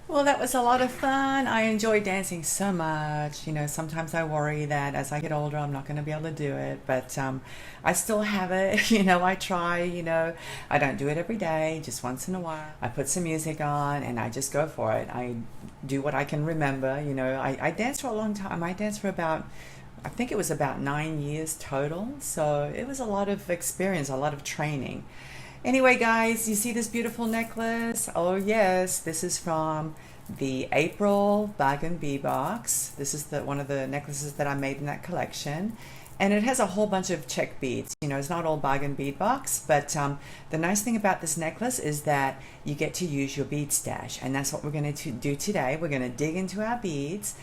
Well, that was a lot of fun. I enjoy dancing so much. You know, sometimes I worry that as I get older, I'm not going to be able to do it, but I still have it. You know, I try, I don't do it every day, just once in a while. I put some music on and I just go for it. I do what I can remember. I danced for a long time. I danced for about, I think it was about 9 years total. So it was a lot of experience, a lot of training. Anyway, guys, you see this beautiful necklace? Oh, yes, this is from the April Bargain Bee box. This is one of the necklaces that I made in that collection. And it has a whole bunch of check beads. You know, it's not all bargain bead box, but the nice thing about this necklace is that you get to use your bead stash. And that's what we're going to do today. We're going to dig into our beads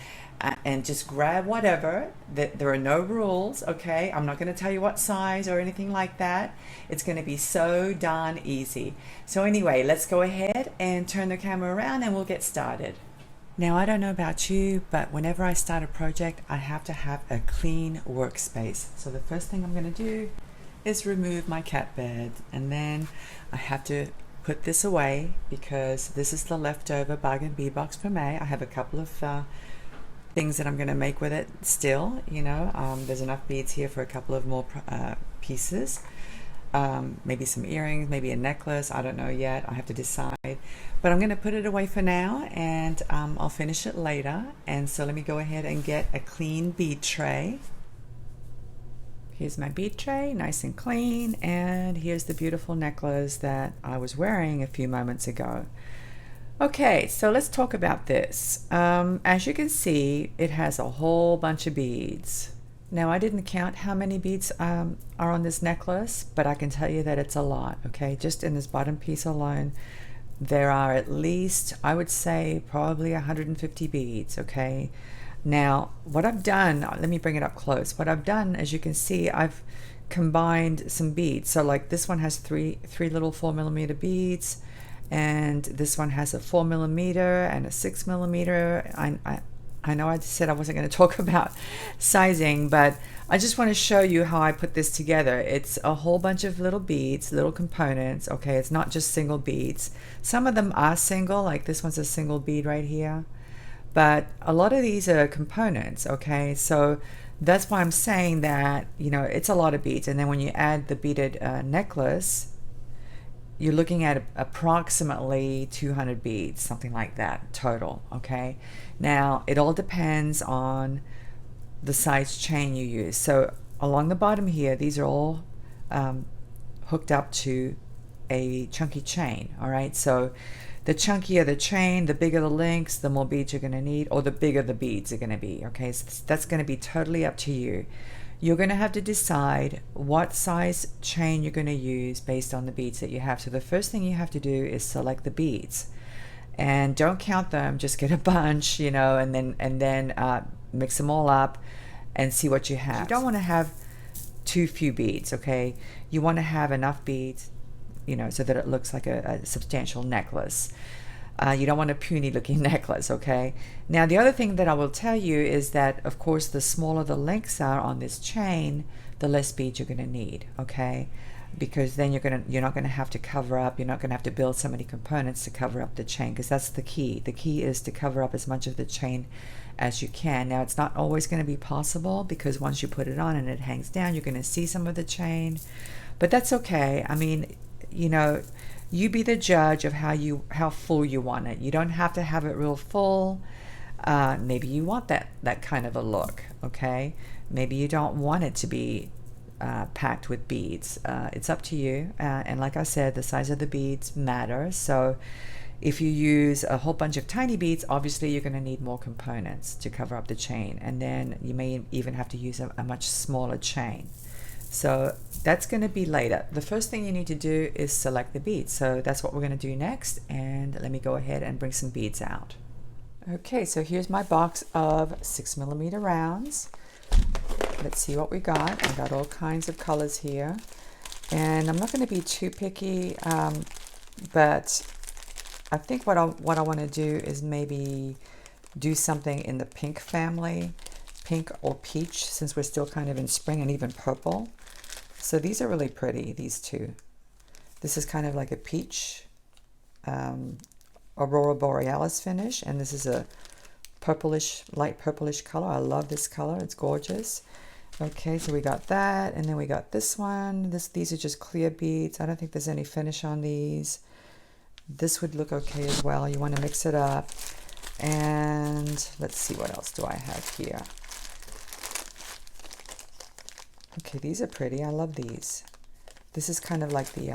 and just grab whatever. There are no rules, okay? I'm not going to tell you what size or anything like that. It's going to be so darn easy. So anyway, let's go ahead and turn the camera around and we'll get started. Now, I don't know about you, but whenever I start a project, I have to have a clean workspace. So the first thing I'm going to do is remove my cat bed, and then I have to put this away because this is the leftover bargain bead box from May. I have a couple of things that I'm going to make with it still. There's enough beads here for a couple of more pieces. Maybe some earrings, maybe a necklace, I don't know yet. I have to decide. But I'm going to put it away for now, and I'll finish it later. And so let me go ahead and get a clean bead tray. Here's my bead tray, nice and clean. And here's the beautiful necklace that I was wearing a few moments ago. Okay, so let's talk about this. As you can see, it has a whole bunch of beads. Now, I didn't count how many beads are on this necklace, but I can tell you that it's a lot, okay? Just in this bottom piece alone, there are at least, I would say, probably 150 beads, okay? Now, what I've done, let me bring it up close. What I've done, as you can see, I've combined some beads. So like this one has three little 4mm beads, and this one has a 4mm and a 6mm. I know I said I wasn't going to talk about sizing, but I just want to show you how I put this together. It's a whole bunch of little beads, little components, okay? It's not just single beads. Some of them are single, like this one's a single bead right here, but a lot of these are components, okay? So that's why I'm saying that, it's a lot of beads. And then when you add the beaded necklace, you're looking at approximately 200 beads, something like that total, okay? Now, it all depends on the size chain you use. So along the bottom here, these are all hooked up to a chunky chain, all right? So the chunkier the chain, the bigger the links, the more beads you're gonna need, or the bigger the beads are gonna be, okay? So that's gonna be totally up to you. You're going to have to decide what size chain you're going to use based on the beads that you have. So the first thing you have to do is select the beads, and don't count them. Just get a bunch, and then mix them all up and see what you have. You don't want to have too few beads, okay? You want to have enough beads, so that it looks like a substantial necklace. You don't want a puny looking necklace, okay? Now, the other thing that I will tell you is that, of course, the smaller the links are on this chain, the less beads you're going to need, okay? Because then you're not going to have to cover up, you're not going to have to build so many components to cover up the chain, because that's the key. The key is to cover up as much of the chain as you can. Now, it's not always going to be possible, because once you put it on and it hangs down, you're going to see some of the chain, but that's okay. I mean, you be the judge of how full you want it. You don't have to have it real full. Maybe you want that kind of a look, okay? Maybe you don't want it to be packed with beads. It's up to you. And like I said, the size of the beads matter. So if you use a whole bunch of tiny beads, obviously you're going to need more components to cover up the chain. And then you may even have to use a much smaller chain. So that's going to be later. The first thing you need to do is select the beads. So that's what we're going to do next. And let me go ahead and bring some beads out. Okay, so here's my box of 6mm rounds. Let's see what we got. I got all kinds of colors here. And I'm not going to be too picky, but I think what I want to do is maybe do something in the pink family, pink or peach, since we're still kind of in spring, and even purple. So these are really pretty, these two. This is kind of like a peach Aurora Borealis finish, and this is a purplish, light purplish color. I love this color. It's gorgeous. Okay, so we got that, and then we got this one. These are just clear beads. I don't think there's any finish on these. This would look okay as well. You want to mix it up. And let's see, what else do I have here? Okay, these are pretty. I love these. This is kind of like the,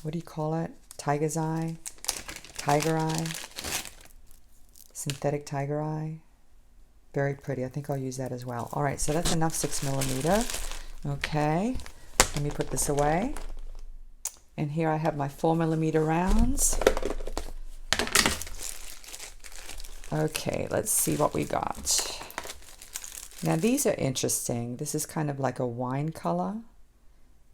what do you call it? Tiger's eye? Tiger eye? Synthetic tiger eye? Very pretty. I think I'll use that as well. All right, so that's enough 6mm. Okay, let me put this away. And here I have my 4mm rounds. Okay, let's see what we got. Now these are interesting. This is kind of like a wine color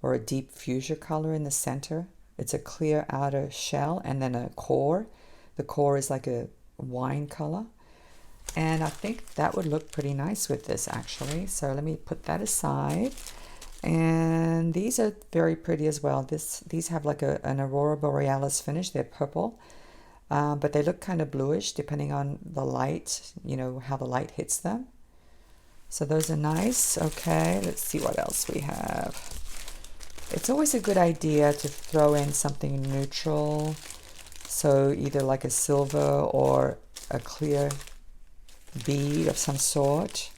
or a deep fuchsia color in the center. It's a clear outer shell and then a core. The core is like a wine color. And I think that would look pretty nice with this actually. So let me put that aside. And these are very pretty as well. These have like an Aurora Borealis finish. They're purple. But they look kind of bluish depending on the light, you know, how the light hits them. So those are nice. Okay, let's see what else we have. It's always a good idea to throw in something neutral. So either like a silver or a clear bead of some sort.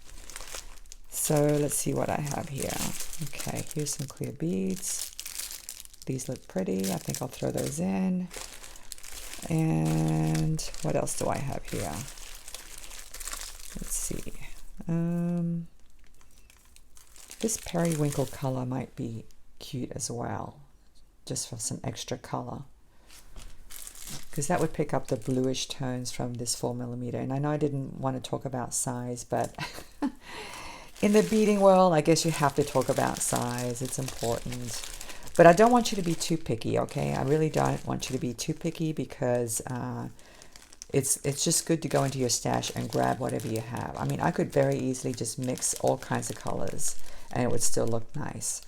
So let's see what I have here. Okay, here's some clear beads. These look pretty. I think I'll throw those in. And what else do I have here? Let's see. This periwinkle color might be cute as well, just for some extra color, because that would pick up the bluish tones from this 4mm. And I know I didn't want to talk about size, but in the beading world, I guess you have to talk about size. It's important. But I don't want you to be too picky, okay? I really don't want you to be too picky, because it's just good to go into your stash and grab whatever you have. I mean, I could very easily just mix all kinds of colors and it would still look nice.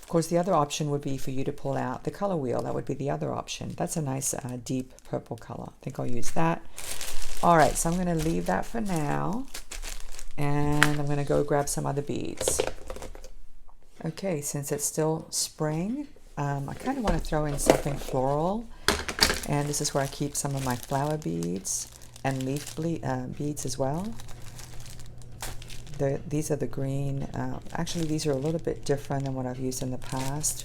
Of course, the other option would be for you to pull out the color wheel. That would be the other option. That's a nice deep purple color. I think I'll use that. All right, so I'm going to leave that for now. And I'm going to go grab some other beads. Okay, since it's still spring, I kind of want to throw in something floral. And this is where I keep some of my flower beads and leaf beads as well. These are the green. Actually, these are a little bit different than what I've used in the past,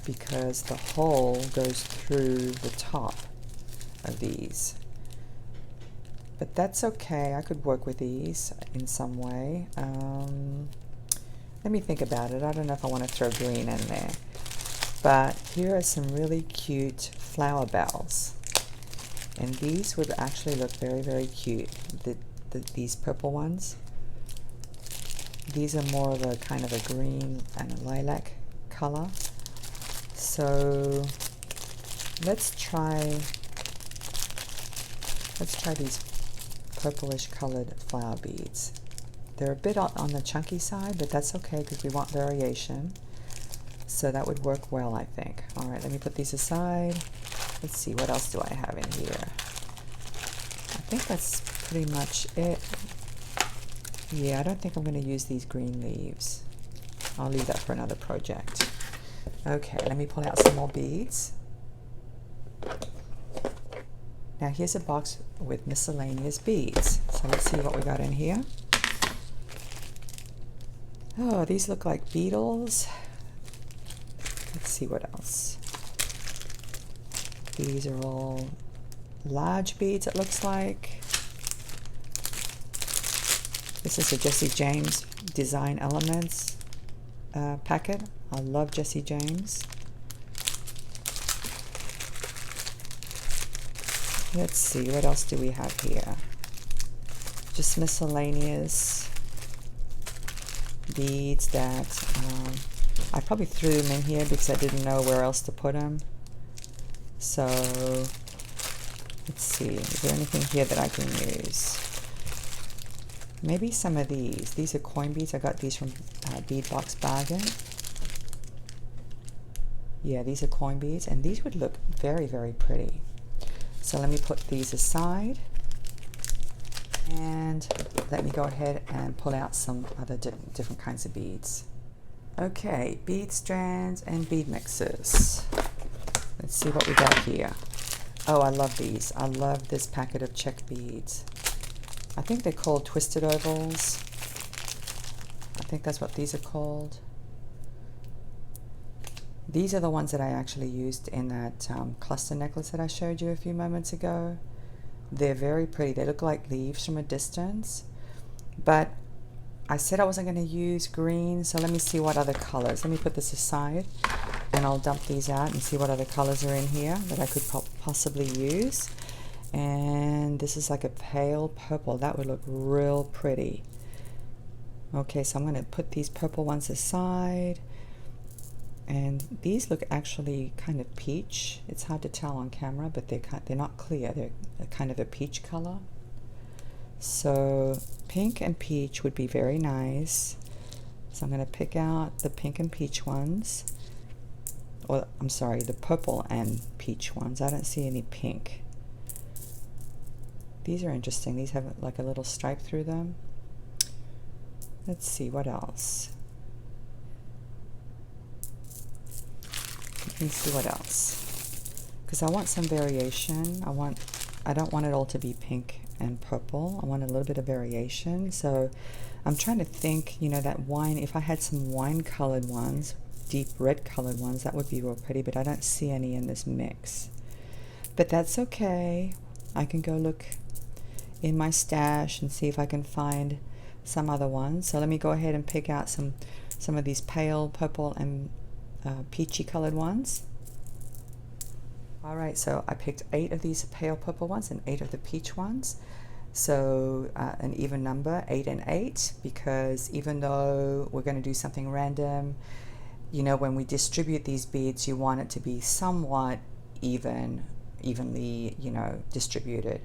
because the hole goes through the top of these. But that's okay. I could work with these in some way. Let me think about it. I don't know if I want to throw green in there. But here are some really cute flower bells. And these would actually look very, very cute. These purple ones. These are more of a kind of a green and a lilac color. So let's try these purplish colored flower beads. They're a bit on the chunky side, but that's okay because we want variation. So that would work well, I think. All right, let me put these aside. Let's see, what else do I have in here? I think that's pretty much it. Yeah, I don't think I'm going to use these green leaves. I'll leave that for another project. Okay, let me pull out some more beads. Now here's a box with miscellaneous beads. So let's see what we got in here. Oh, these look like beetles. Let's see what else. These are all large beads, it looks like. This is a Jesse James Design Elements packet. I love Jesse James. Let's see, what else do we have here? Just miscellaneous beads that I probably threw them in here because I didn't know where else to put them. So let's see, is there anything here that I can use? Maybe some of these. These are coin beads. I got these from Bead Box Bargain. Yeah, these are coin beads, and these would look very, very pretty. So let me put these aside, and let me go ahead and pull out some other different kinds of beads. Okay, bead strands and bead mixes. Let's see what we got here. Oh, I love these. I love this packet of check beads. I think they're called twisted ovals. I think that's what these are called. These are the ones that I actually used in that cluster necklace that I showed you a few moments ago. They're very pretty. They look like leaves from a distance, but I said I wasn't going to use green, so let me see what other colors. Let me put this aside and I'll dump these out and see what other colors are in here that I could possibly use. And this is like a pale purple. That would look real pretty. Okay, so I'm going to put these purple ones aside. And these look actually kind of peach. It's hard to tell on camera, but they're not clear. They're kind of a peach color. So pink and peach would be very nice. So I'm going to pick out the pink and peach ones. Or I'm sorry, the purple and peach ones. I don't see any pink. These are interesting. These have like a little stripe through them. Let's see what else. Let me see what else, because I want some variation. I don't want it all to be pink and purple. I want a little bit of variation. So I'm trying to think, you know, that wine, if I had some wine colored ones, deep red colored ones, that would be real pretty, but I don't see any in this mix. But that's okay. I can go look in my stash and see if I can find some other ones. So let me go ahead and pick out some of these pale purple and peachy colored ones. All right, so I picked 8 of these pale purple ones and 8 of the peach ones. So an even number, 8 and 8, because even though we're going to do something random, you know, when we distribute these beads, you want it to be somewhat evenly, you know, distributed.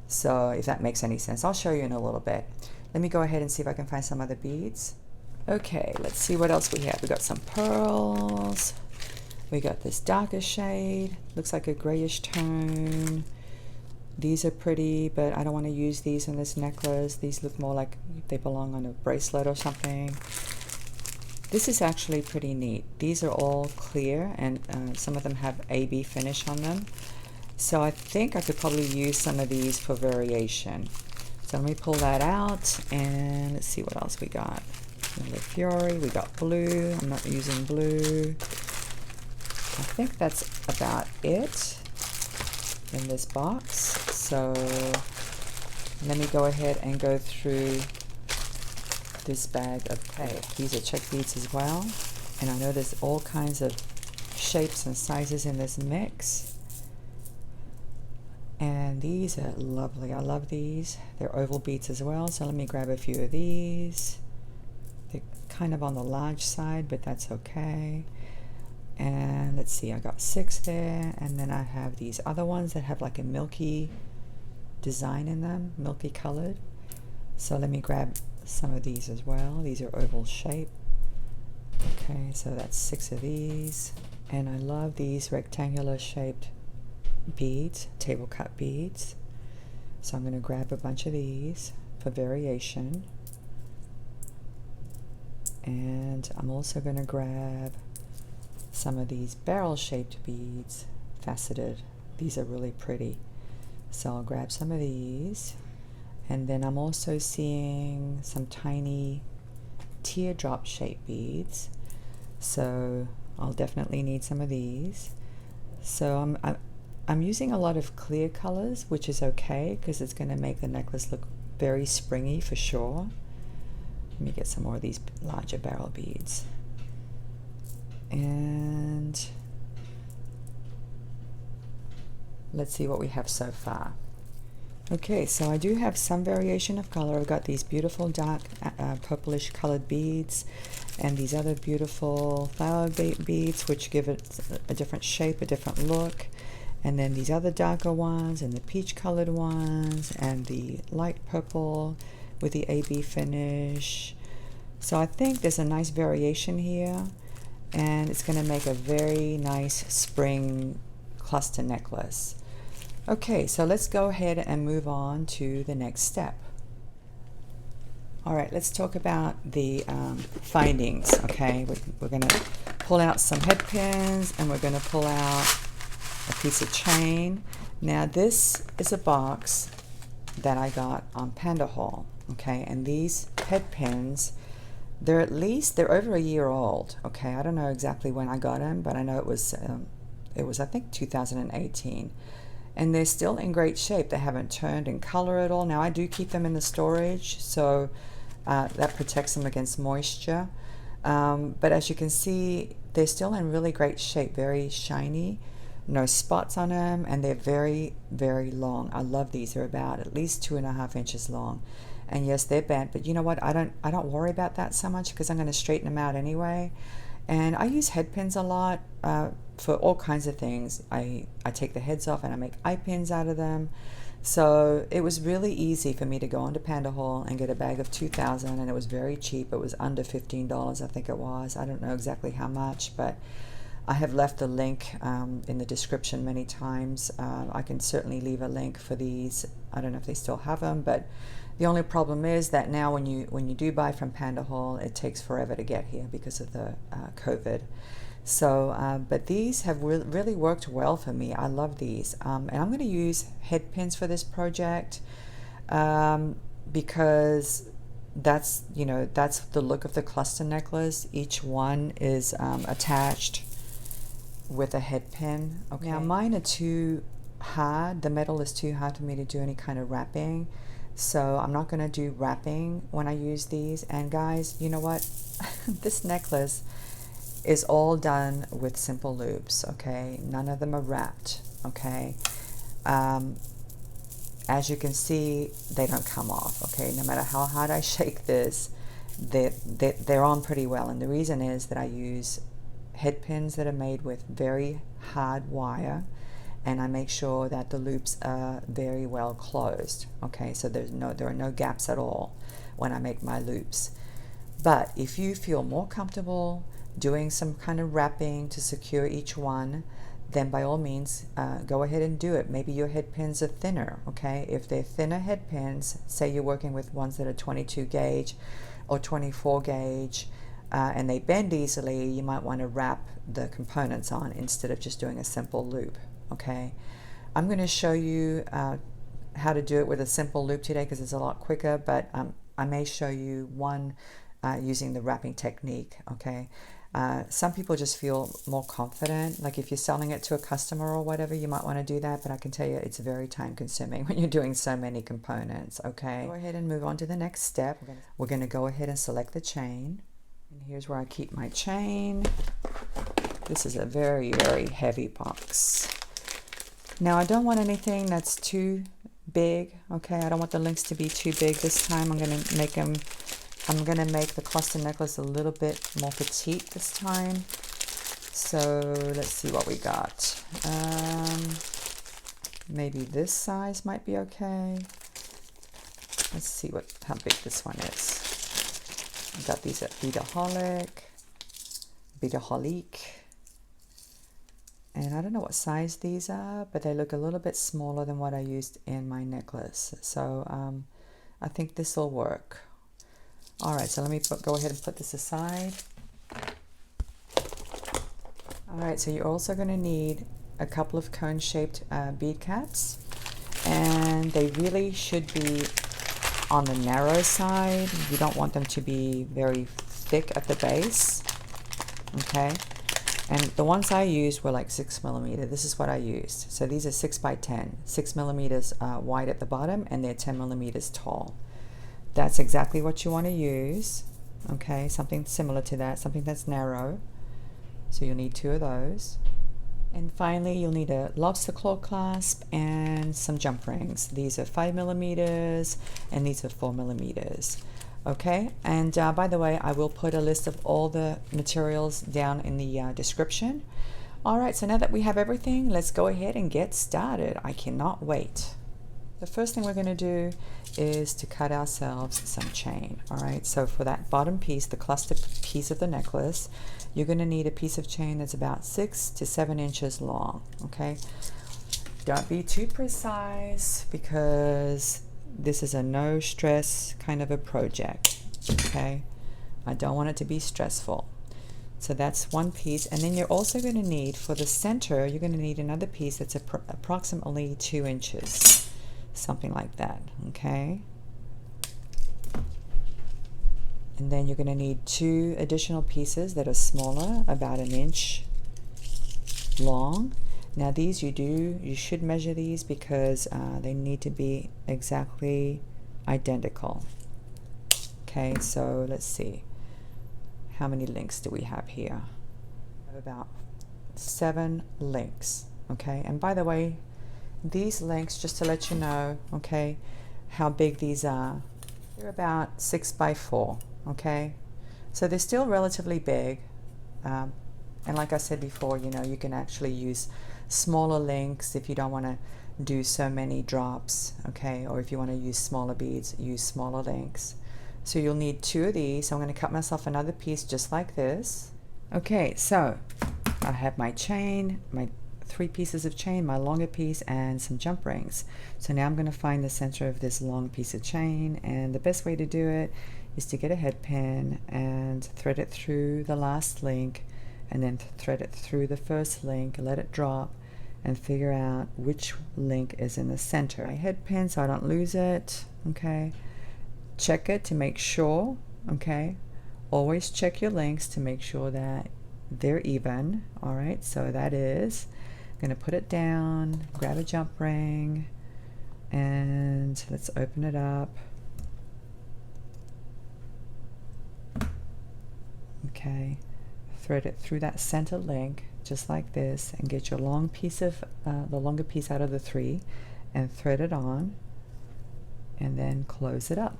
So if that makes any sense, I'll show you in a little bit. Let me go ahead and see if I can find some other beads. Okay, let's see what else we have. We got some pearls. We got this darker shade. Looks like a grayish tone. These are pretty, but I don't want to use these in this necklace. These look more like they belong on a bracelet or something. This is actually pretty neat. These are all clear, and some of them have AB finish on them. So I think I could probably use some of these for variation. So let me pull that out, and let's see what else we got. Fury, we got blue. I'm not using blue. I think that's about it in this box. So let me go ahead and go through this bag of tape. These are check beads as well, and I know there's all kinds of shapes and sizes in this mix, and these are lovely. I love these. They're oval beads as well, so let me grab a few of these. They're kind of on the large side, but that's okay. And let's see, I got 6 there, and then I have these other ones that have like a milky design in them, milky colored. So let me grab some of these as well. These are oval shape. Okay, so that's 6 of these, and I love these rectangular shaped beads, table cut beads. So I'm going to grab a bunch of these for variation, and I'm also going to grab some of these barrel shaped beads, faceted. These are really pretty, so I'll grab some of these. And then I'm also seeing some tiny teardrop shaped beads, so I'll definitely need some of these. So I'm using a lot of clear colors, which is okay because it's going to make the necklace look very springy for sure. Let me get some more of these larger barrel beads. And let's see what we have so far. Okay, so I do have some variation of color. I've got these beautiful dark purplish colored beads, and these other beautiful flower beads, which give it a different shape, a different look. And then these other darker ones, and the peach colored ones, and the light purple with the AB finish. So I think there's a nice variation here, and it's going to make a very nice spring cluster necklace. Okay, so let's go ahead and move on to the next step. All right, let's talk about the findings. Okay, we're going to pull out some head pins, and we're going to pull out a piece of chain. Now this is a box that I got on Panda Haul. Okay, and these head pins, they're over a year old. Okay, I don't know exactly when I got them, but I know it was I think 2018. And they're still in great shape. They haven't turned in color at all. Now I do keep them in the storage, so that protects them against moisture. But as you can see, they're still in really great shape, very shiny, no spots on them, and they're very, very long. I love these. They're about at least 2.5 inches long. And yes, they're bent, but you know what? I don't worry about that so much because I'm going to straighten them out anyway. And I use head pins a lot for all kinds of things. I take the heads off and I make eye pins out of them. So it was really easy for me to go onto Panda Haul and get a bag of 2,000, and it was very cheap. It was under $15, I think it was. I don't know exactly how much, but I have left the link in the description many times. I can certainly leave a link for these. I don't know if they still have them, but the only problem is that now when you do buy from Panda Haul, it takes forever to get here because of the COVID. So, but these have really worked well for me. I love these. And I'm going to use head pins for this project because that's the look of the cluster necklace. Each one is attached with a head pin. Okay. Now mine are too hard. The metal is too hard for me to do any kind of wrapping. So I'm not going to do wrapping when I use these. And guys, you know what? This necklace is all done with simple loops, okay? None of them are wrapped, okay? As you can see, they don't come off, okay? No matter how hard I shake this, they're on pretty well. And the reason is that I use head pins that are made with very hard wire, and I make sure that the loops are very well closed. Okay, so there are no gaps at all when I make my loops. But if you feel more comfortable doing some kind of wrapping to secure each one, then by all means go ahead and do it. Maybe your head pins are thinner. Okay, if they're thinner head pins, say you're working with ones that are 22 gauge or 24 gauge, and they bend easily, you might want to wrap the components on instead of just doing a simple loop. Okay, I'm going to show you how to do it with a simple loop today because it's a lot quicker, but I may show you one using the wrapping technique. Okay, some people just feel more confident, like if you're selling it to a customer or whatever, you might want to do that, but I can tell you it's very time consuming when you're doing so many components. Okay, go ahead and move on to the next step. We're going to go ahead and select the chain, and here's where I keep my chain. This is a very, very heavy box. Now I don't want anything that's too big, okay? I don't want the links to be too big this time. I'm going to make the cluster necklace a little bit more petite this time. So let's see what we got. Maybe this size might be okay. Let's see how big this one is. I got these at Beadaholic. And I don't know what size these are, but they look a little bit smaller than what I used in my necklace. So I think this will work. All right, so let me go ahead and put this aside. All right, so you're also going to need a couple of cone-shaped bead caps. And they really should be on the narrow side. You don't want them to be very thick at the base. Okay. And the ones I used were like 6 millimeter. This is what I used. So these are 6 by 10, 6 millimeters wide at the bottom, and they're 10 millimeters tall. That's exactly what you want to use. Okay, something similar to that, something that's narrow. So you'll need 2 of those. And finally, you'll need a lobster claw clasp and some jump rings. These are 5 millimeters, and these are 4 millimeters. Okay, and by the way, I will put a list of all the materials down in the description. All right, so now that we have everything, let's go ahead and get started. I cannot wait. The first thing we're going to do is to cut ourselves some chain. All right, so for that bottom piece, the cluster piece of the necklace, you're going to need a piece of chain that's about 6 to 7 inches long. Okay, Don't be too precise because this is a no stress kind of a project, okay? I don't want it to be stressful. So that's one piece, and then you're also going to need, for the center, you're going to need another piece that's approximately 2 inches, something like that, okay? And then you're going to need 2 additional pieces that are smaller, about 1 inch long. Now these you should measure these because they need to be exactly identical. Okay, so let's see. How many links do we have here? We have about 7 links, okay? And by the way, these links, just to let you know, okay, how big these are, they're about 6 by 4, okay? So they're still relatively big. And like I said before, you know, you can actually use smaller links if you don't want to do so many drops, okay? Or if you want to use smaller beads, use smaller links. So you'll need 2 of these. So I'm going to cut myself another piece just like this. Okay, so I have my chain, my 3 pieces of chain, my longer piece, and some jump rings. So now I'm going to find the center of this long piece of chain, and the best way to do it is to get a head pin and thread it through the last link, and then thread it through the first link, let it drop, and figure out which link is in the center. My head pin so I don't lose it, okay? Check it to make sure, okay? Always check your links to make sure that they're even, all right? So that is, I'm gonna put it down, grab a jump ring, and let's open it up. Okay, thread it through that center link, just like this, and get your long piece of, the longer piece out of the 3, and thread it on, and then close it up.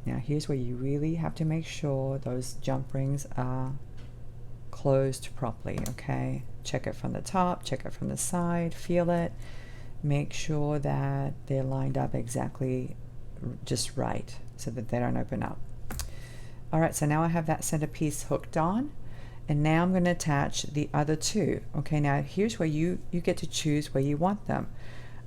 Now here's where you really have to make sure those jump rings are closed properly, okay? Check it from the top, check it from the side, feel it. Make sure that they're lined up exactly just right so that they don't open up. All right, so now I have that center piece hooked on, and now I'm going to attach the other 2. Okay, now here's where you get to choose where you want them.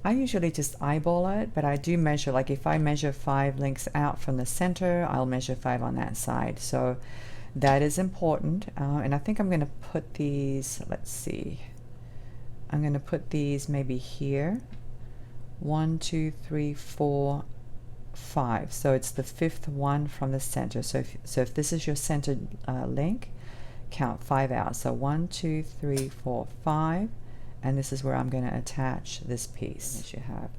I usually just eyeball it, but I do measure, like if I measure 5 links out from the center, I'll measure 5 on that side. So that is important. And I think I'm going to put these, let's see, I'm going to put these maybe here. 1, 2, 3, 4, 5. So it's the 5th one from the center. So if this is your centered link, count 5 out. So 1, 2, 3, 4, 5. And this is where I'm going to attach this piece that you have.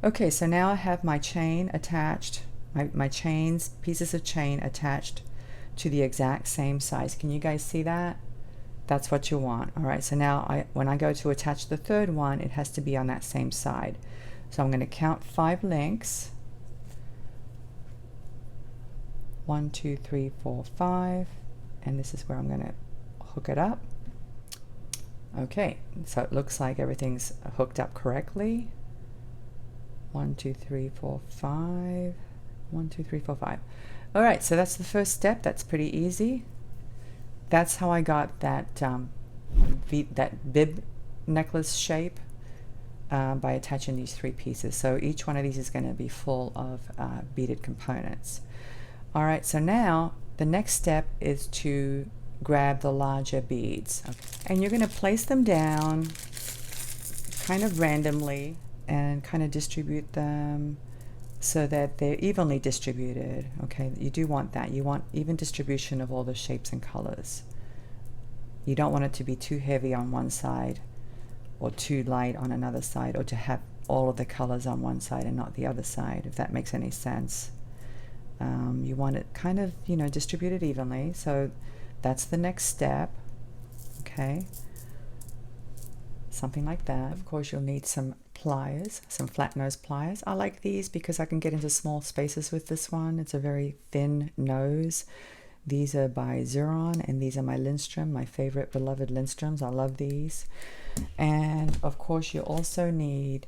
Okay, so now I have my chain attached, my chains, pieces of chain attached to the exact same size. Can you guys see that? That's what you want. All right, so now when I go to attach the 3rd one, it has to be on that same side. So I'm going to count 5 links. 1, 2, 3, 4, 5. And this is where I'm going to hook it up. Okay, so it looks like everything's hooked up correctly. 1, 2, 3, 4, 5. 1, 2, 3, 4, 5. All right, so that's the first step. That's pretty easy. That's how I got that that bib necklace shape by attaching these 3 pieces. So each one of these is going to be full of beaded components. All right, so now the next step is to grab the larger beads. Okay. And you're going to place them down kind of randomly and kind of distribute them so that they're evenly distributed. Okay, you do want that. You want even distribution of all the shapes and colors. You don't want it to be too heavy on one side or too light on another side, or to have all of the colors on one side and not the other side, if that makes any sense. You want it kind of, you know, distributed evenly. So that's the next step. Okay, something like that. Of course, you'll need some pliers, some flat nose pliers. I like these because I can get into small spaces with this one. It's a very thin nose. These are by Xuron, and these are my Lindstrom, my favorite beloved Lindstroms. I love these. And of course, you also need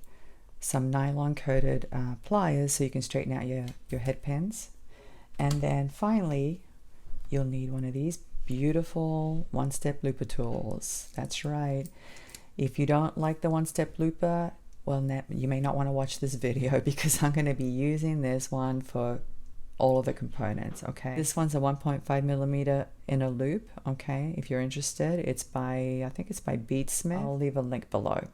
some nylon coated pliers so you can straighten out your head pins. And then finally, you'll need one of these beautiful one-step looper tools. That's right. If you don't like the one-step looper, well, you may not want to watch this video because I'm going to be using this one for all of the components. Okay, this one's a 1.5 millimeter inner loop. Okay, if you're interested, it's by, I think it's by Beadsmith. I'll leave a link below.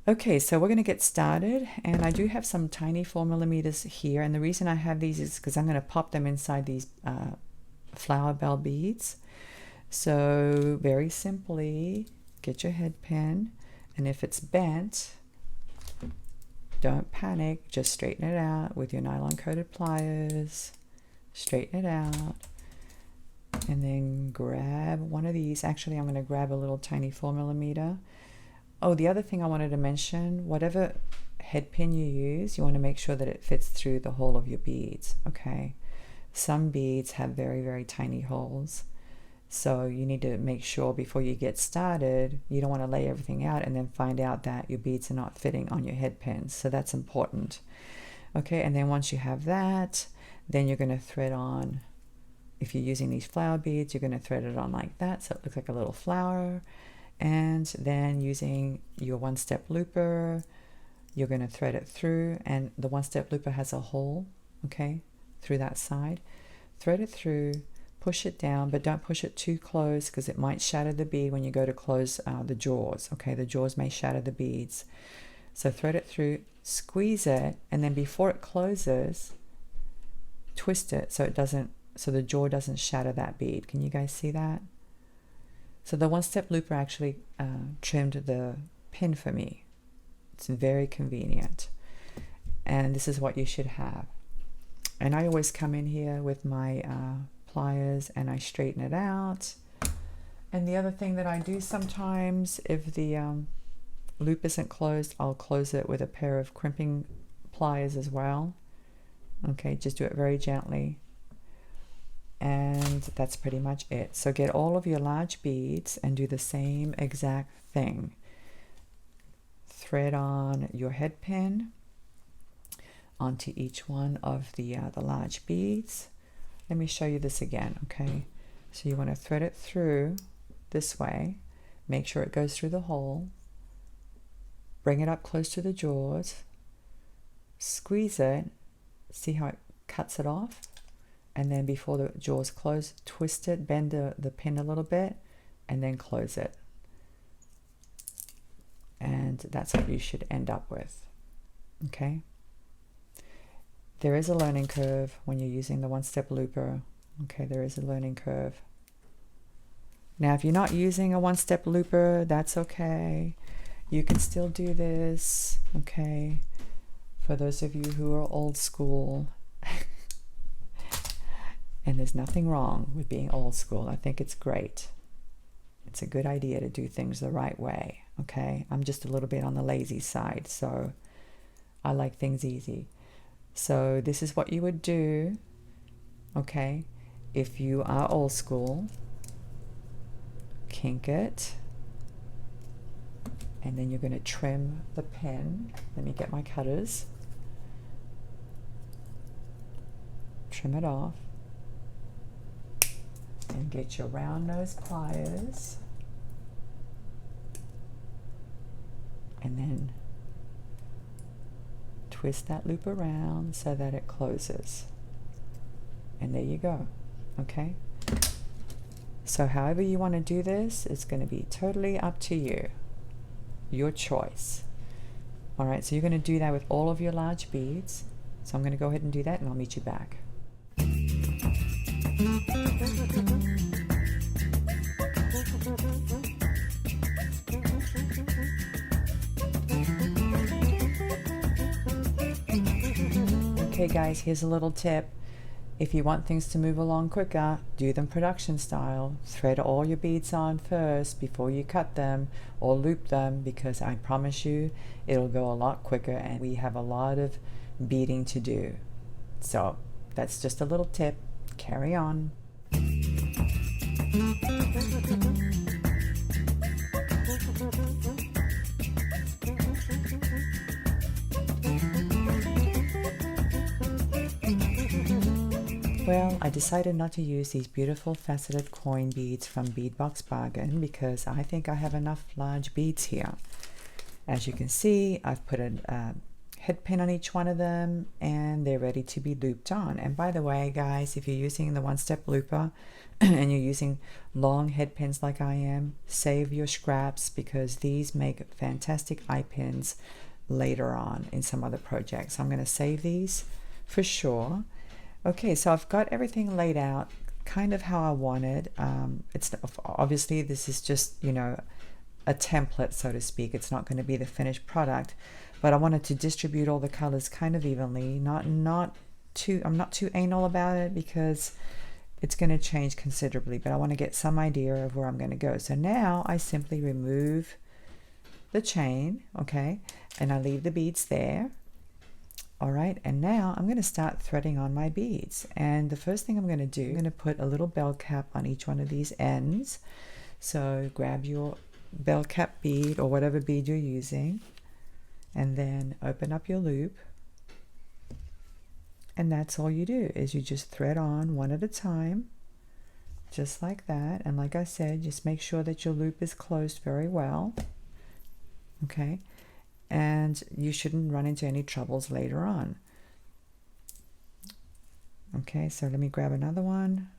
Okay, so we're going to get started, and I do have some tiny 4 millimeters here, and the reason I have these is because I'm going to pop them inside these flower bell beads. So very simply, get your head pin, and if it's bent, don't panic, just straighten it out with your nylon coated pliers. Straighten it out, and then grab one of these. Actually, I'm going to grab a little tiny 4 millimeter. Oh, the other thing I wanted to mention, whatever head pin you use, you want to make sure that it fits through the hole of your beads. Okay, some beads have very, very tiny holes, so you need to make sure before you get started, you don't want to lay everything out and then find out that your beads are not fitting on your head pins. So that's important. Okay, and then once you have that, then you're going to thread on, if you're using these flower beads, you're going to thread it on like that so it looks like a little flower. And then using your one-step looper, you're going to thread it through, and the one-step looper has a hole, okay, through that side. Thread it through, push it down, but don't push it too close because it might shatter the bead when you go to close the jaws. Okay, the jaws may shatter the beads. So thread it through, squeeze it, and then before it closes, twist it so it doesn't, so the jaw doesn't shatter that bead. Can you guys see that? So the one-step looper actually trimmed the pin for me. It's very convenient. And this is what you should have. And I always come in here with my pliers and I straighten it out. And the other thing that I do sometimes, if the loop isn't closed, I'll close it with a pair of crimping pliers as well. Okay, just do it very gently. And that's pretty much it. So get all of your large beads and do the same exact thing. Thread on your head pin onto each one of the large beads. Let me show you this again, okay? So you want to thread it through this way. Make sure it goes through the hole. Bring it up close to the jaws. Squeeze it. See how it cuts it off? And then before the jaws close, twist it, bend the pin a little bit, and then close it. And that's what you should end up with, okay? There is a learning curve when you're using the one-step looper. Okay, there is a learning curve. Now, if you're not using a one-step looper, that's okay. You can still do this, okay? For those of you who are old school, and there's nothing wrong with being old school. I think it's great. It's a good idea to do things the right way, okay? I'm just a little bit on the lazy side, so I like things easy. So this is what you would do, okay? If you are old school, kink it, and then you're going to trim the pin. Let me get my cutters. Trim it off. And get your round nose pliers, and then twist that loop around so that it closes, and there you go. Okay, so however you want to do this, it's going to be totally up to you, your choice. All right, so you're going to do that with all of your large beads. So I'm going to go ahead and do that, and I'll meet you back. Okay guys, here's a little tip. If you want things to move along quicker, do them production style. Thread all your beads on first before you cut them or loop them, because I promise you it'll go a lot quicker and we have a lot of beading to do. So that's just a little tip. Carry on. Well, I decided not to use these beautiful faceted coin beads from Beadbox Bargain because I think I have enough large beads here. As you can see, I've put a head pin on each one of them and they're ready to be looped on. And by the way, guys, if you're using the one-step looper and you're using long head pins like I am, save your scraps because these make fantastic eye pins later on in some other projects. So I'm going to save these for sure. Okay, so I've got everything laid out kind of how I wanted. It's obviously this is just, you know, a template, so to speak. It's not going to be the finished product, but I wanted to distribute all the colors kind of evenly. I'm not too anal about it because it's going to change considerably, but I want to get some idea of where I'm going to go. So now I simply remove the chain, okay, and I leave the beads there. All right, and now I'm going to start threading on my beads. And the first thing I'm going to do, I'm going to put a little bell cap on each one of these ends. So grab your bell cap bead or whatever bead you're using, and then open up your loop. And that's all you do, is you just thread on one at a time, just like that. And like I said, just make sure that your loop is closed very well. Okay. And you shouldn't run into any troubles later on. Okay, so let me grab another one.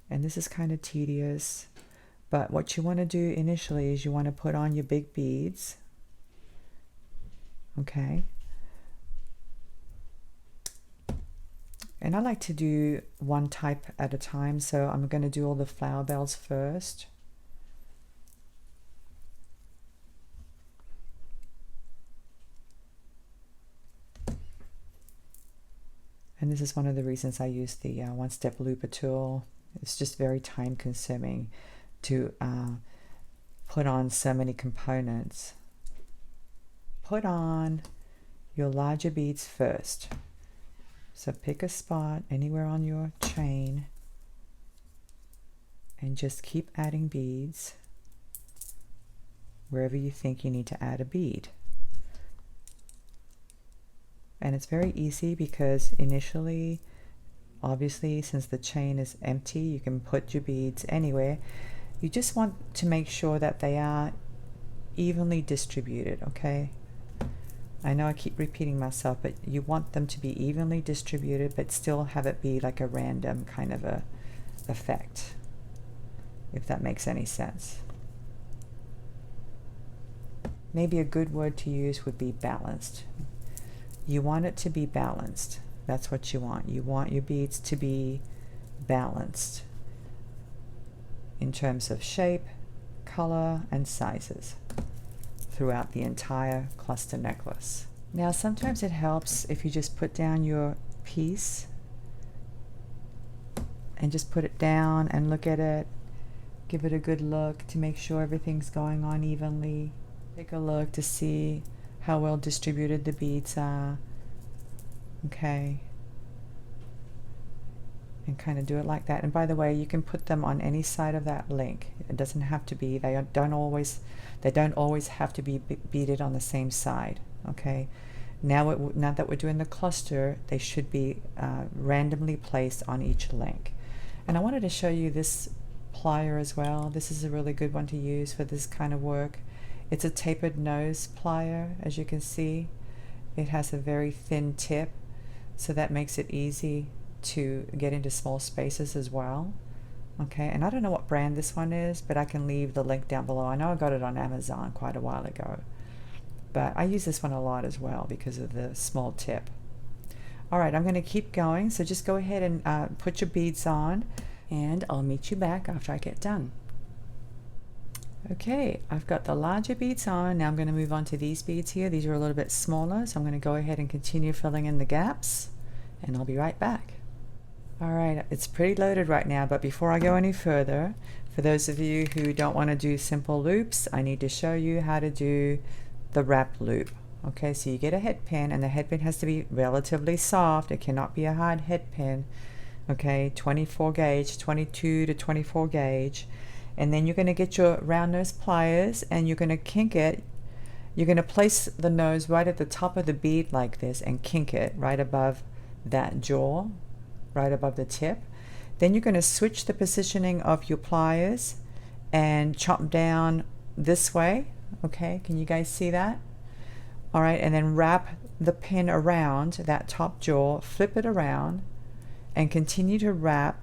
And this is kind of tedious, but what you want to do initially is you want to put on your big beads. Okay. And I like to do one type at a time, so I'm going to do all the flower bells first. And this is one of the reasons I use the one-step looper tool. It's just very time consuming to put on so many components. Put on your larger beads first. So pick a spot anywhere on your chain and just keep adding beads wherever you think you need to add a bead. And it's very easy because initially, obviously, since the chain is empty, you can put your beads anywhere. You just want to make sure that they are evenly distributed, okay? I know I keep repeating myself, but you want them to be evenly distributed, but still have it be like a random kind of a effect, if that makes any sense. Maybe a good word to use would be balanced. You want it to be balanced. That's what you want. You want your beads to be balanced in terms of shape, color, and sizes throughout the entire cluster necklace. Now, sometimes it helps if you just put down your piece and just put it down and look at it. Give it a good look to make sure everything's going on evenly. Take a look to see how well distributed the beads are. Okay. And kind of do it like that. And by the way, you can put them on any side of that link. It doesn't have to be, they don't always have to be beaded on the same side. Okay. Now that we're doing the cluster, they should be randomly placed on each link. And I wanted to show you this plier as well. This is a really good one to use for this kind of work. It's a tapered nose plier, as you can see. It has a very thin tip, so that makes it easy to get into small spaces as well. Okay, and I don't know what brand this one is, but I can leave the link down below. I know I got it on Amazon quite a while ago, but I use this one a lot as well because of the small tip. All right, I'm going to keep going, so just go ahead and put your beads on, and I'll meet you back after I get done. Okay, I've got the larger beads on. Now I'm going to move on to these beads here. These are a little bit smaller, so I'm going to go ahead and continue filling in the gaps, and I'll be right back. All right, it's pretty loaded right now, but before I go any further, for those of you who don't want to do simple loops, I need to show you how to do the wrap loop. Okay, so you get a head pin, and the head pin has to be relatively soft. It cannot be a hard head pin. Okay, 24 gauge, 22 to 24 gauge. And then you're going to get your round nose pliers and you're going to kink it. You're going to place the nose right at the top of the bead like this and kink it right above that jaw right above the tip. Then you're going to switch the positioning of your pliers and chop down this way. Okay, can you guys see that? All right, and then wrap the pin around that top jaw, flip it around, and continue to wrap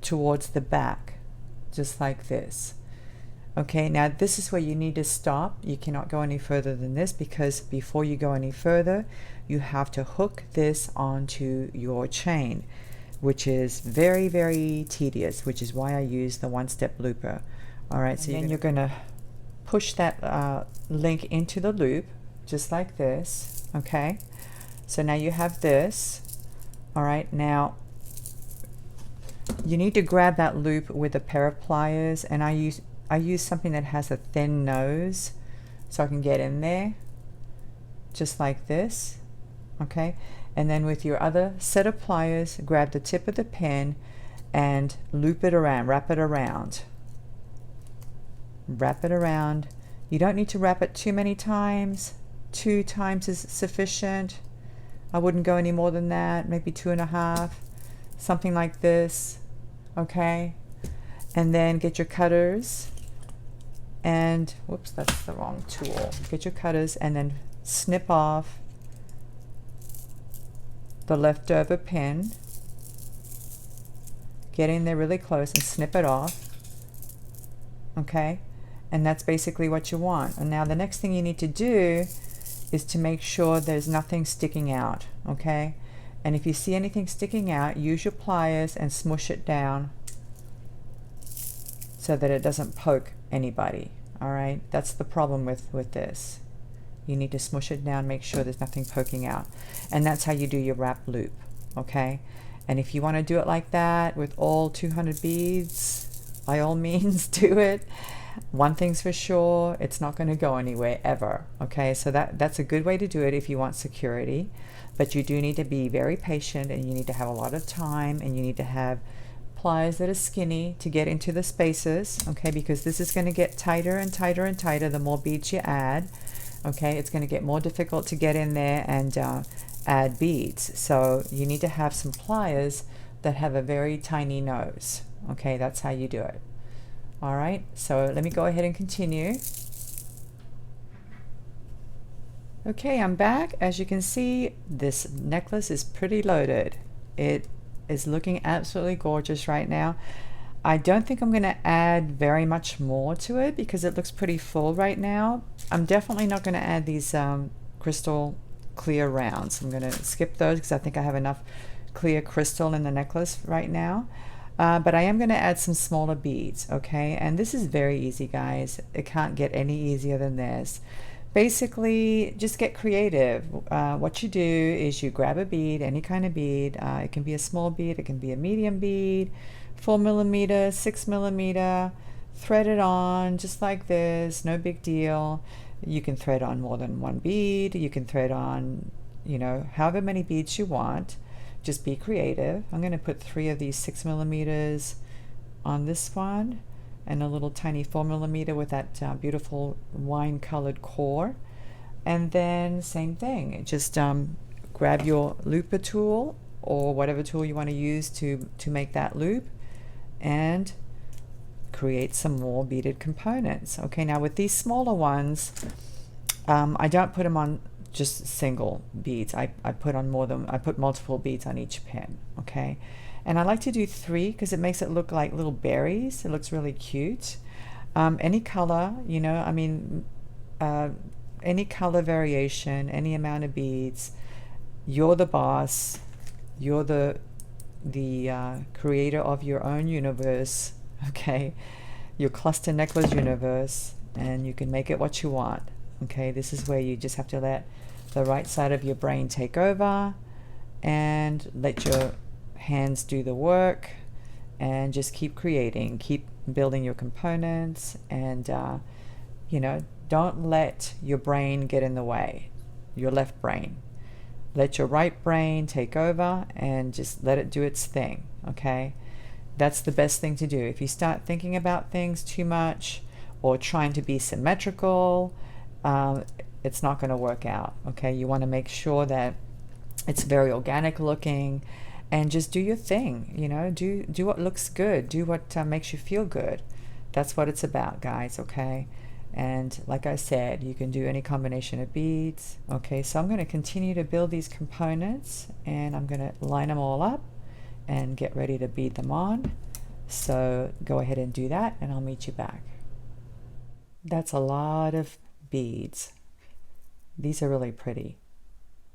towards the back, just like this. Okay, now this is where you need to stop. You cannot go any further than this, because before you go any further, you have to hook this onto your chain, which is very, very tedious, which is why I use the one-step looper. All right, so then you're going to push that link into the loop, just like this. Okay, so now you have this. All right, now you need to grab that loop with a pair of pliers, and I use something that has a thin nose so I can get in there, just like this. Okay, and then with your other set of pliers, grab the tip of the pin and loop it around, wrap it around. Wrap it around. You don't need to wrap it too many times. 2 times is sufficient. I wouldn't go any more than that, maybe 2.5, something like this. Okay, and then get your cutters and, whoops, that's the wrong tool. Get your cutters and then snip off the leftover pin. Get in there really close and snip it off. Okay, and that's basically what you want. And now the next thing you need to do is to make sure there's nothing sticking out. Okay, and if you see anything sticking out, use your pliers and smush it down so that it doesn't poke anybody. All right, that's the problem with this. You need to smush it down, make sure there's nothing poking out, and that's how you do your wrap loop. Okay, and if you want to do it like that with all 200 beads, by all means do it. One thing's for sure, it's not going to go anywhere ever. Okay, so that's a good way to do it if you want security, but you do need to be very patient, and you need to have a lot of time, and you need to have pliers that are skinny to get into the spaces. Okay, because this is going to get tighter and tighter and tighter the more beads you add. Okay, it's going to get more difficult to get in there and add beads, so you need to have some pliers that have a very tiny nose. Okay, that's how you do it. All right, so let me go ahead and continue. Okay, I'm back. As you can see, this necklace is pretty loaded. It is looking absolutely gorgeous right now. I don't think I'm going to add very much more to it because it looks pretty full right now. I'm definitely not going to add these crystal clear rounds. I'm going to skip those because I think I have enough clear crystal in the necklace right now. But I am going to add some smaller beads. Okay, and this is very easy, guys. It can't get any easier than this. Basically, just get creative. What you do is you grab a bead, any kind of bead. It can be a small bead, it can be a medium bead, 4mm, 6mm, thread it on just like this, no big deal. You can thread on more than one bead. You can thread on, you know, however many beads you want. Just be creative. I'm going to put 3 of these 6mm on this one, and a little tiny 4mm with that beautiful wine colored core. And then same thing, just grab your looper tool or whatever tool you want to use to make that loop, and create some more beaded components. Okay, now with these smaller ones, I don't put them on just single beads. I put multiple beads on each pin. Okay, and I like to do 3 because it makes it look like little berries. It looks really cute. Any color, you know, I mean, any color variation, any amount of beads. You're the boss. You're the creator of your own universe. Okay, your cluster necklace universe, and you can make it what you want. Okay, this is where you just have to let the right side of your brain take over and let your hands do the work, and just keep creating, keep building your components, and you know, don't let your brain get in the way, your left brain. Let your right brain take over and just let it do its thing. Okay, that's the best thing to do. If you start thinking about things too much or trying to be symmetrical, it's not going to work out. Okay, you want to make sure that It's very organic looking, and just do your thing, you know, do what looks good, do what makes you feel good. That's what it's about, guys, okay? And like I said, you can do any combination of beads. Okay, so I'm going to continue to build these components, and I'm going to line them all up and get ready to bead them on. So go ahead and do that, and I'll meet you back. That's a lot of beads. These are really pretty.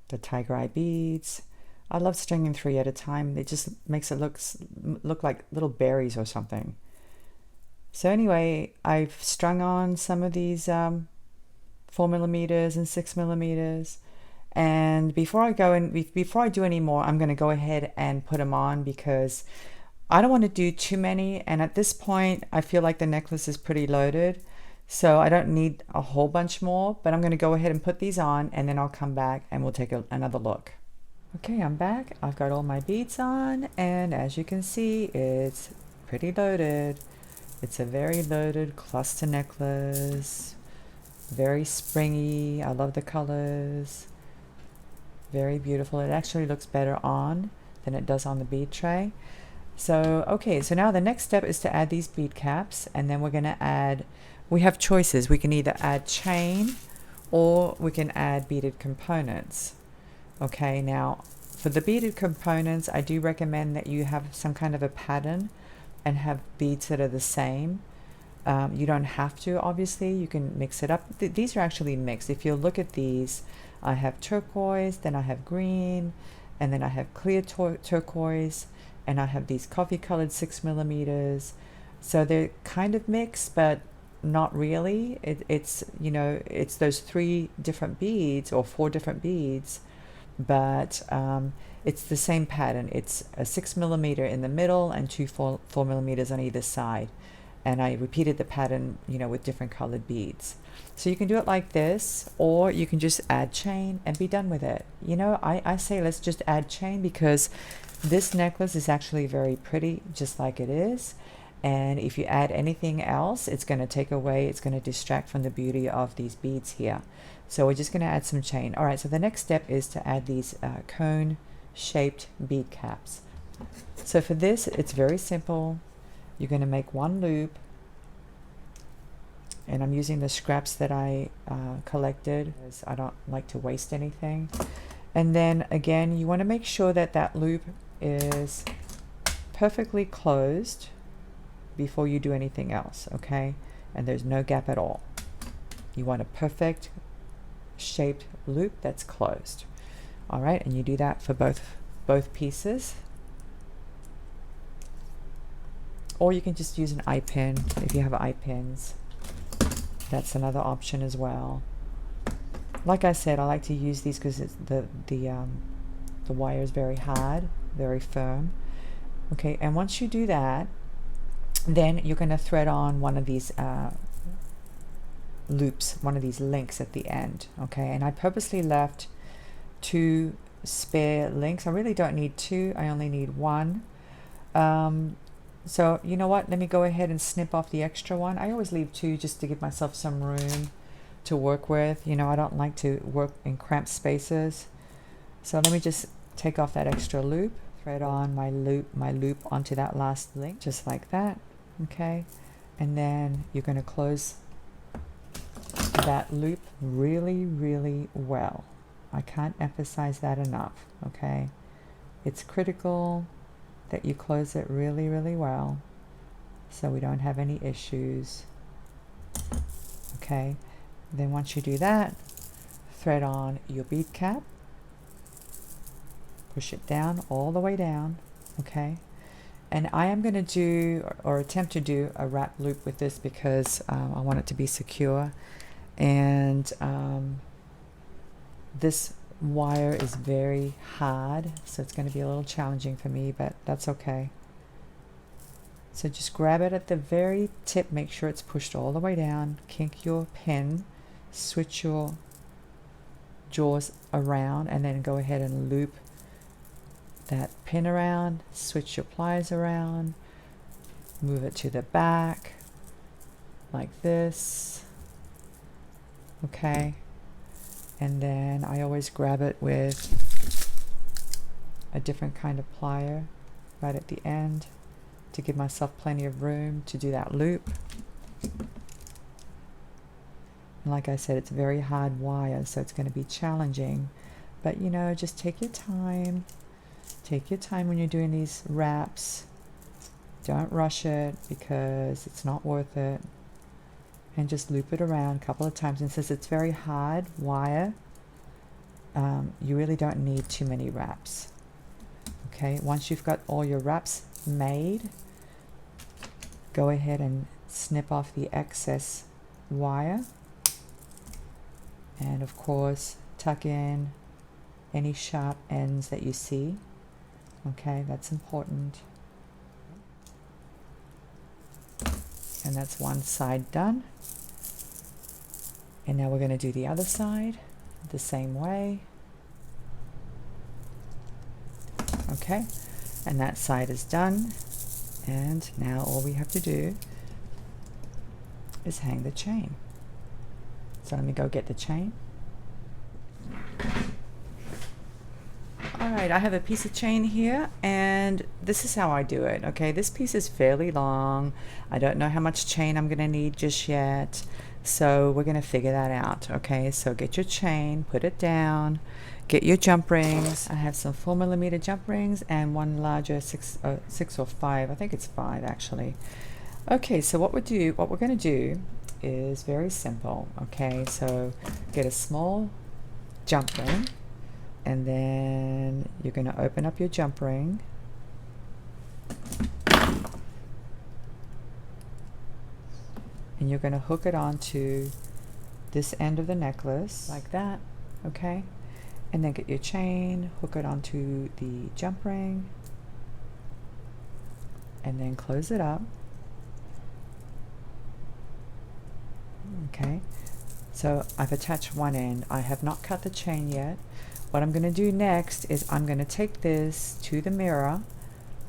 The tiger eye beads. I love stringing 3 at a time. It just makes it look like little berries or something. So anyway, I've strung on some of these 4mm and 6mm. And before I do any more, I'm going to go ahead and put them on because I don't want to do too many. And at this point, I feel like the necklace is pretty loaded. So I don't need a whole bunch more, but I'm going to go ahead and put these on, and then I'll come back and we'll take another look. Okay, I'm back. I've got all my beads on, and as you can see, it's pretty loaded. It's a very loaded cluster necklace, very springy. I love the colors. Very beautiful. It actually looks better on than it does on the bead tray. So, okay, so now the next step is to add these bead caps, and then we're going to add, we have choices. We can either add chain or we can add beaded components. Okay, now for the beaded components, I do recommend that you have some kind of a pattern and have beads that are the same. You don't have to, obviously, you can mix it up. These are actually mixed. If you look at these, I have turquoise, then I have green, and then I have clear turquoise, and I have these coffee colored 6mm. So they're kind of mixed, but not really. It's, you know, it's those 3 different beads or 4 different beads, but it's the same pattern. It's a 6mm in the middle and 2 4mm on either side. And I repeated the pattern, you know, with different colored beads. So you can do it like this, or you can just add chain and be done with it. You know, I say let's just add chain because this necklace is actually very pretty just like it is. And if you add anything else, it's going to take away, it's going to distract from the beauty of these beads here. So we're just going to add some chain. All right, so the next step is to add these cone shaped bead caps. So for this, it's very simple. You're going to make 1 loop, and I'm using the scraps that I collected because I don't like to waste anything. And then again, you want to make sure that that loop is perfectly closed before you do anything else, okay? And there's no gap at all. You want a perfect shaped loop that's closed. All right, and you do that for both pieces. Or you can just use an eye pin if you have eye pins. That's another option as well. Like I said, I like to use these because the wire is very hard, very firm. Okay, and once you do that, then you're going to thread on one of these loops, one of these links at the end. Okay, and I purposely left 2 spare links. I really don't need 2. I only need 1. So you know what, let me go ahead and snip off the extra one. I always leave 2 just to give myself some room to work with. You know, I don't like to work in cramped spaces. So let me just take off that extra loop, thread on my loop onto that last link, just like that. Okay, and then you're going to close that loop really, really well. I can't emphasize that enough. Okay, it's critical that you close it really, really well so we don't have any issues. Okay, then once you do that, thread on your bead cap, push it down all the way down. Okay, and I am going to do or attempt to do a wrap loop with this because I want it to be secure, and this wire is very hard, so it's going to be a little challenging for me, but that's okay. So just grab it at the very tip, make sure it's pushed all the way down, kink your pin, switch your jaws around, and then go ahead and loop that pin around, switch your pliers around, move it to the back like this. Okay, and then I always grab it with a different kind of plier right at the end to give myself plenty of room to do that loop. And like I said, it's a very hard wire, so it's going to be challenging. But you know, just take your time. Take your time when you're doing these wraps. Don't rush it because it's not worth it. And just loop it around a couple of times. And since it's very hard wire, you really don't need too many wraps. Okay, once you've got all your wraps made, go ahead and snip off the excess wire. And of course, tuck in any sharp ends that you see. Okay, that's important. And that's one side done. And now we're going to do the other side the same way. Okay, and that side is done. And now all we have to do is hang the chain. So let me go get the chain. Alright, I have a piece of chain here, and this is how I do it. Okay, this piece is fairly long. I don't know how much chain I'm going to need just yet, so we're going to figure that out. Okay, so get your chain, put it down, get your jump rings. I have some 4mm jump rings and one larger 6 or 5. I think it's 5 actually. Okay, so what we're going to do is very simple. Okay, so get a small jump ring, and then you're going to open up your jump ring, and you're going to hook it onto this end of the necklace like that. Okay, and then get your chain, hook it onto the jump ring, and then close it up. Okay, so I've attached one end. I have not cut the chain yet. What I'm going to do next is I'm going to take this to the mirror,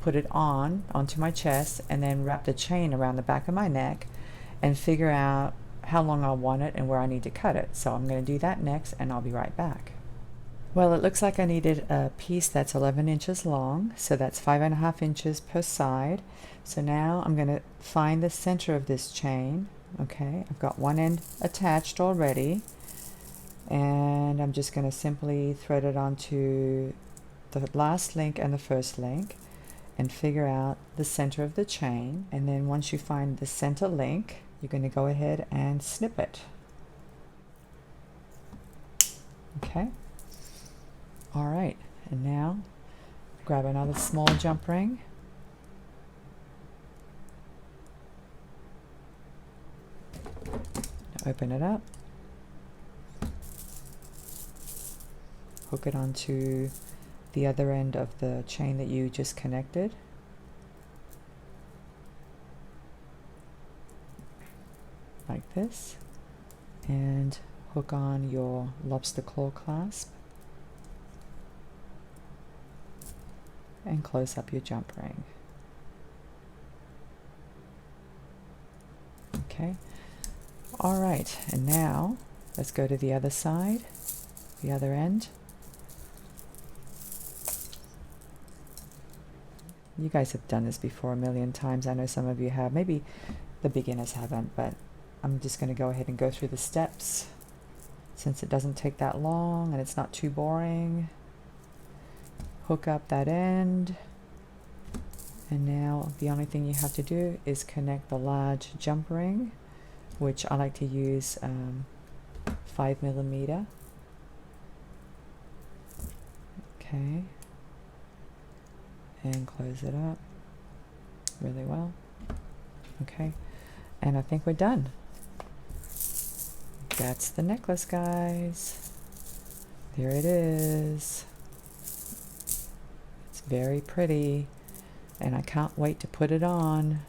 put it onto my chest, and then wrap the chain around the back of my neck and figure out how long I want it and where I need to cut it. So I'm going to do that next, and I'll be right back. Well, it looks like I needed a piece that's 11 inches long, so that's 5.5 inches per side. So now I'm going to find the center of this chain. Okay, I've got one end attached already, and I'm just going to simply thread it onto the last link and the first link and figure out the center of the chain. And then once you find the center link, you're going to go ahead and snip it. Okay, all right, and now grab another small jump ring. Open it up, hook it onto the other end of the chain that you just connected, like this, and hook on your lobster claw clasp and close up your jump ring. Okay. All right, and now let's go to the other side, the other end. You guys have done this before a million times. I know some of you have. Maybe the beginners haven't, but I'm just going to go ahead and go through the steps since it doesn't take that long and it's not too boring. Hook up that end, and now the only thing you have to do is connect the large jump ring, which I like to use 5mm. Okay, and close it up really well. Okay, and I think we're done. That's the necklace, guys. There it is. It's very pretty, and I can't wait to put it on.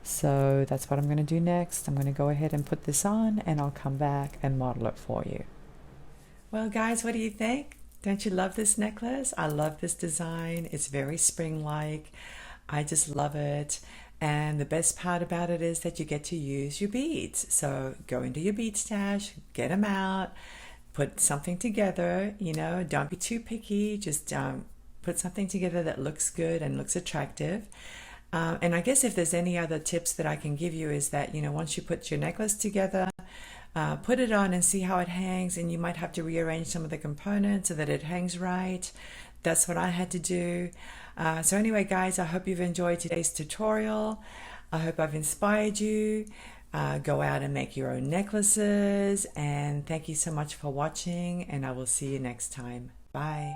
So that's what I'm going to do next. I'm going to go ahead and put this on, and I'll come back and model it for you. Well, guys, what do you think? Don't you love this necklace? I love this design. It's very spring-like. I just love it. And the best part about it is that you get to use your beads. So go into your bead stash, get them out, put something together. You know, don't be too picky. Just put put something together that looks good and looks attractive. And I guess if there's any other tips that I can give you is that, once you put your necklace together, put it on and see how it hangs, and you might have to rearrange some of the components so that it hangs right. That's what I had to do. So anyway, guys, I hope you've enjoyed today's tutorial. I hope I've inspired you. Go out and make your own necklaces, and thank you so much for watching, and I will see you next time. Bye.